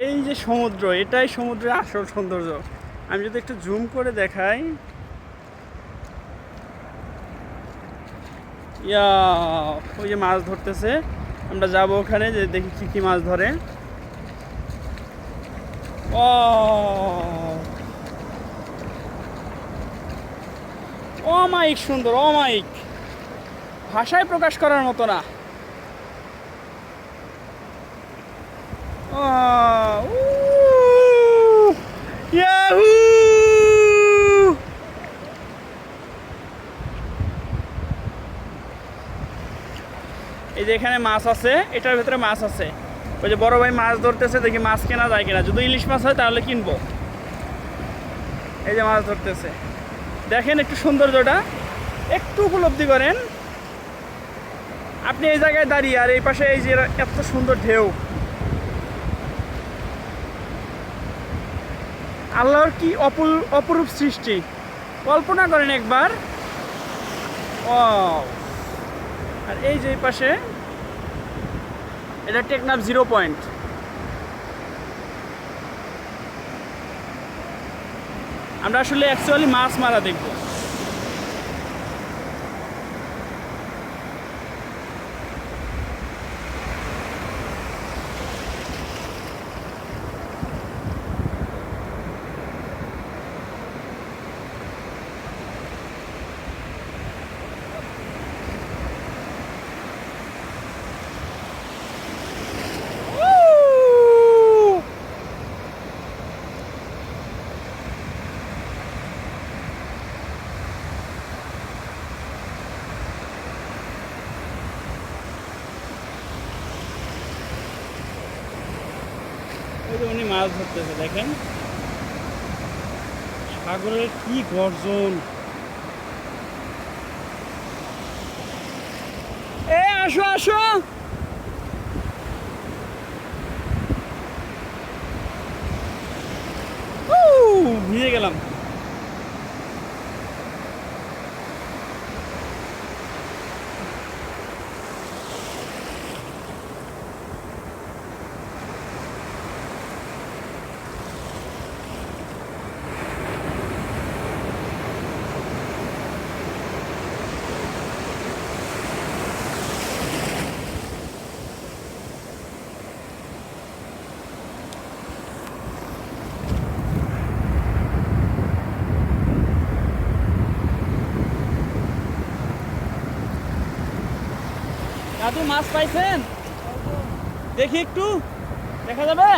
এই যে সমুদ্র, এটাই সমুদ্রের আসল সৌন্দর্য। আমি যদি একটু জুম করে দেখাই, ইয়া, ওই যে মাছ ধরতেছে। আমরা যাবো ওখানে, যে দেখি কি কি মাছ ধরে। ও, অমায়িক সুন্দর, অমায়িক, ভাষায় প্রকাশ করার মতো না। ইয়াহু! এই যে এখানে মাছ আছে, এটার ভিতরে মাছ আছে। ওই যে বড় ভাই মাছ ধরতেছে, দেখি মাছ কেনা যায় কিনা। যদি ইলিশ মাছ হয় তাহলে কিনবো। এই যে মাছ ধরতেছে, দেখেন একটু সৌন্দর্যটা, একটু উপলব্ধি করেন। আপনি এই জায়গায় দাঁড়িয়ে, আর এই পাশে এই যে এত সুন্দর ঢেউ। আল্লাহর কি অপরূপ সৃষ্টি, কল্পনা করেন একবার। ও, আর এই যে এই পাশে, এটা টেকনাফ 0 পয়েন্ট। আমরা আসলে অ্যাকচুয়ালি মাছ মারা দেখব। ওই যে উনি মাছ ধরতেছে, দেখেন সাগরের কি গর্জন। এ আসো আসো, ভিজে গেলাম। দাদু মাছ পাইছেন? দেখি একটু, দেখা যাবে?